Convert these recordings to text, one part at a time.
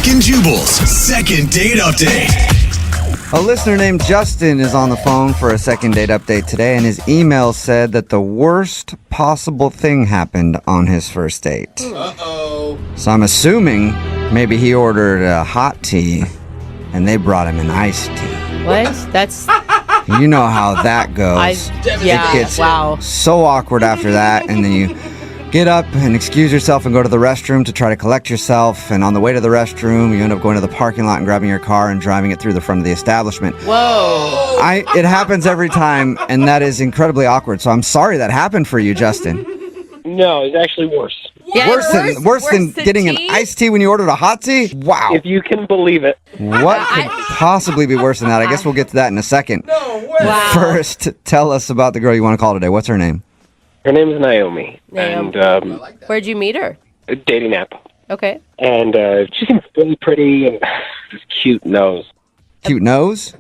Brooke and Jubal's second date update. A listener named Justin is on the phone for a second date update today, and his email said that the worst possible thing happened on his first date. Uh-oh. So I'm assuming maybe he ordered a hot tea and they brought him an iced tea. What? That's You know how that goes. yeah. It gets Wow. so awkward after that, and then you get up and excuse yourself and go to the restroom to try to collect yourself, and on the way to the restroom, you end up going to the parking lot and grabbing your car and driving it through the front of the establishment. Whoa. It happens every time, and that is incredibly awkward, so I'm sorry that happened for you, Justin. No, it's actually worse. Yeah, Worse than getting an tea? iced tea when you ordered a hot tea? Wow. If you can believe it. What could possibly be worse than that? I guess we'll get to that in a second. No way. Wow. First, tell us about the girl you want to call today. What's her name? Her name is Naomi, Naomi. and Where'd you meet her? a dating app. Okay. And she seems really pretty and this cute nose. Cute nose?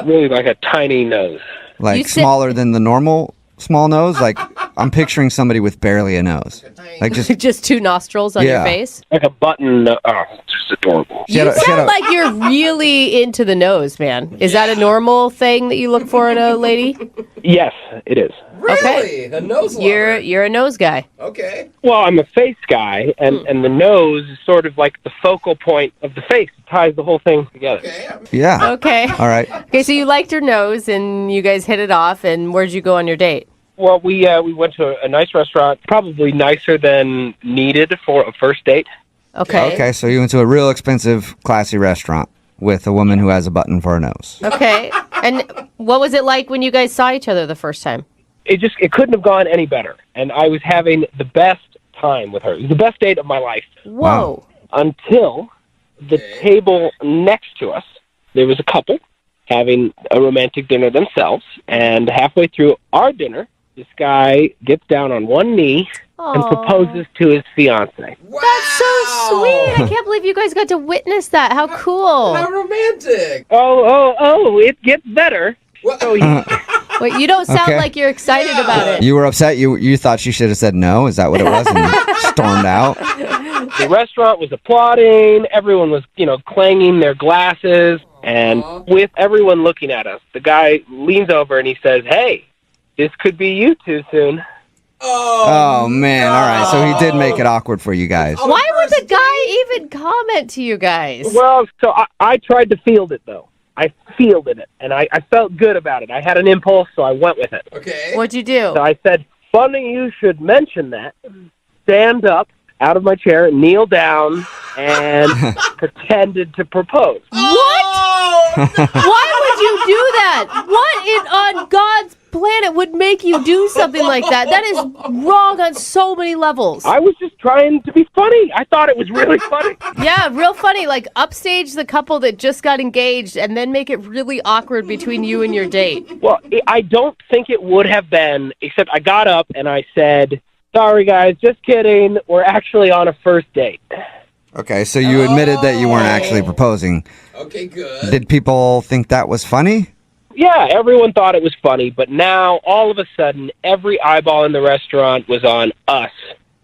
Really like a tiny nose. Like You said- smaller than the normal small nose? Like, I'm picturing somebody with barely a nose. Like just... Just two nostrils on your Yeah. face? Like a button. Oh, just adorable. She had You a- she had sound a- like you're really into the nose, man. Is that a normal thing that you look for in a lady? Yes, it is. Really? A nose lover. You're a nose guy. Okay. Well, I'm a face guy, and the nose is sort of like the focal point of the face. It ties the whole thing together. Okay. Yeah. Okay. All right. Okay, so you liked her nose and you guys hit it off, and where'd you go on your date? Well, we went to a nice restaurant, probably nicer than needed for a first date. Okay. Okay, so you went to a real expensive, classy restaurant with a woman who has a button for a nose. Okay. And what was it like when you guys saw each other the first time? It couldn't have gone any better. And I was having the best time with her. It was the best date of my life. Whoa. Until the table next to us, there was a couple having a romantic dinner themselves. And halfway through our dinner, this guy gets down on one knee and Aw. proposes to his fiancée. Wow. That's so sweet. I can't believe you guys got to witness that. How cool. How romantic. Oh, it gets better. Well, So he, Wait, you don't sound Okay. like you're excited about it. You were upset? You thought she should have said no? Is that what it was? And you stormed out? the restaurant was applauding. Everyone was, clanging their glasses. And with everyone looking at us, the guy leans over and he says, "Hey, this could be you two soon." Oh, man. All right. So he did make it awkward for you guys. Why would the guy even comment to you guys? Well, so I tried to field it, though. I fielded it, and I felt good about it. I had an impulse, so I went with it. Okay. What'd you do? So I said, "Funny you should mention that." Stand up out of my chair, kneel down, and pretended to propose. What? Why would you do that? What on God's planet would make you do something like that? That is wrong on so many levels. I was just trying to be funny. I thought it was really funny. Yeah, real funny. Like upstage the couple that just got engaged and then make it really awkward between you and your date. Well, I don't think it would have been, except I got up and I said, "Sorry, guys, just kidding. We're actually on a first date." Okay, so you admitted that you weren't actually proposing. Okay, good. Did people think that was funny? Yeah, everyone thought it was funny, but now, all of a sudden, every eyeball in the restaurant was on us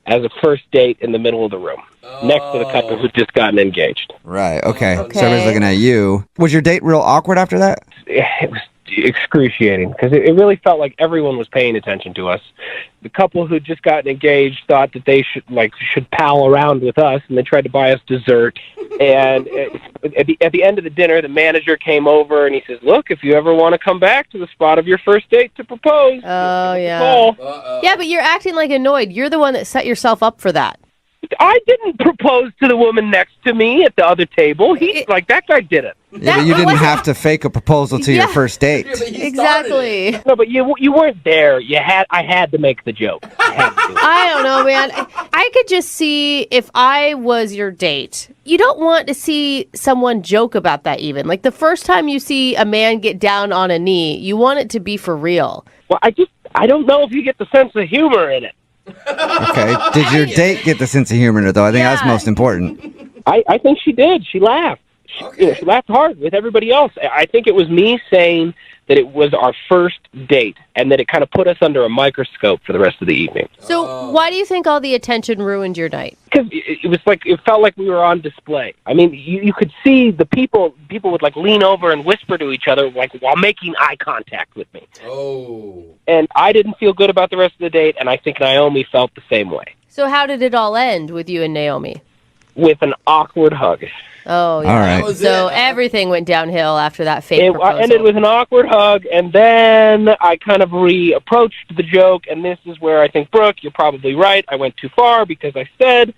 as a first date in the middle of the room, next to the couple who'd just gotten engaged. Right, okay. So Okay. everybody's looking at you. Was your date real awkward after that? It was excruciating, because it really felt like everyone was paying attention to us. The couple who'd just gotten engaged thought that they should pal around with us, and they tried to buy us dessert. And at the end of the dinner, the manager came over and he says, "Look, if you ever want to come back to the spot of your first date to propose, Oh, yeah. call." Uh-oh. Yeah, but you're acting like annoyed. You're the one that set yourself up for that. I didn't propose to the woman next to me at the other table. That guy did it. Yeah, but you didn't have to fake a proposal to your Yeah. first date. Yeah, but he started it. Exactly. No, but you weren't there. I had to make the joke. I had to do it. I don't know, man. I could just see if I was your date. You don't want to see someone joke about that even. Like the first time you see a man get down on a knee, you want it to be for real. Well, I don't know if you get the sense of humor in it. Okay. Did your date get the sense of humor in it, though? I think that's Yeah. most important. I think she did. She laughed. She laughed hard with everybody else. I think it was me saying that it was our first date and that it kind of put us under a microscope for the rest of the evening. So why do you think all the attention ruined your night? Because it was like, it felt like we were on display. I mean, you could see the people would like lean over and whisper to each other like while making eye contact with me. Oh. And I didn't feel good about the rest of the date, and I think Naomi felt the same way. So how did it all end with you and Naomi? With an awkward hug. Oh, yeah. All right. That was So it. everything went downhill after that fake It proposal. ended with an awkward hug, and then I kind of reapproached the joke, and this is where I think, Brooke, you're probably right. I went too far because I said,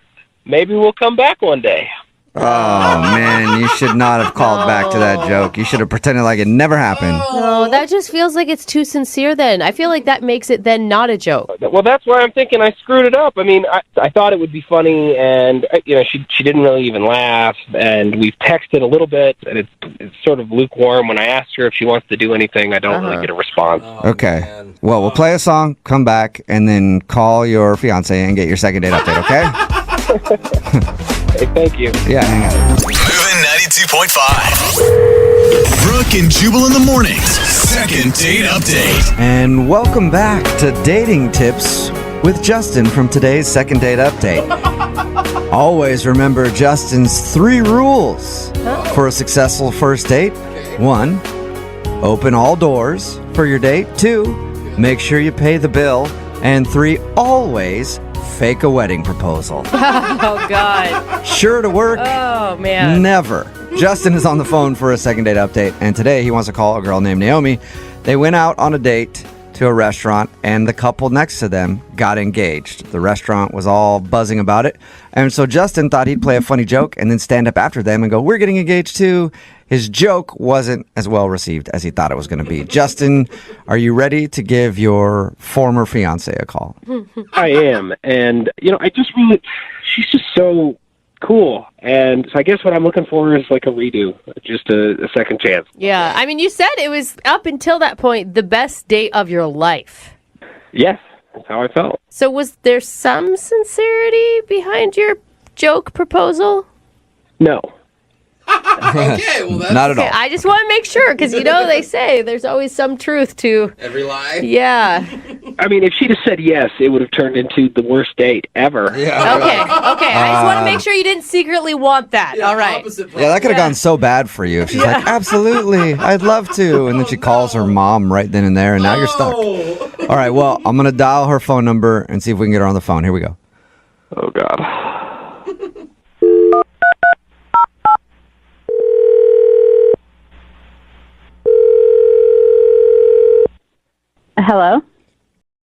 maybe we'll come back one day. Oh, man, you should not have called back to that joke. You should have pretended like it never happened. No, that just feels like it's too sincere then. I feel like that makes it then not a joke. Well, that's why I'm thinking I screwed it up. I mean, I thought it would be funny, and she didn't really even laugh. And we've texted a little bit, and it's sort of lukewarm. When I asked her if she wants to do anything, I don't really get a response. Okay. man. Well, we'll play a song, come back, and then call your fiance and get your second date update, okay? Hey, thank you. Yeah, hang on. Moving 92.5. Brooke and Jubal in the mornings. Second date update. And welcome back to Dating Tips with Justin from today's second date update. Always remember Justin's 3 rules for a successful first date. 1, open all doors for your date. 2, make sure you pay the bill. And 3, always fake a wedding proposal. Oh, God. Sure to work. Oh, man. Never. Justin is on the phone for a second date update, and today he wants to call a girl named Naomi. They went out on a date to a restaurant, and the couple next to them got engaged. The restaurant was all buzzing about it, and so Justin thought he'd play a funny joke and then stand up after them and go, "We're getting engaged too." His joke wasn't as well received as he thought it was going to be. Justin, are you ready to give your former fiance a call? I am. And, she's just so cool. And so I guess what I'm looking for is like a redo, just a second chance. Yeah. I mean, you said it was, up until that point, the best date of your life. Yes, that's how I felt. So was there some sincerity behind your joke proposal? No. Okay, well, that's Not at all. Okay, I just want to make sure, because they say there's always some truth to, every lie. yeah. I mean, if she'd have said yes, it would have turned into the worst date ever. Yeah. Okay. I just want to make sure you didn't secretly want that. Yeah, All right. opposite Yeah, that could have Yeah. gone so bad for you. She's like, absolutely, I'd love to. And then she calls her mom right then and there, and now you're stuck. Oh. All right, well, I'm going to dial her phone number and see if we can get her on the phone. Here we go. Oh, God. Hello.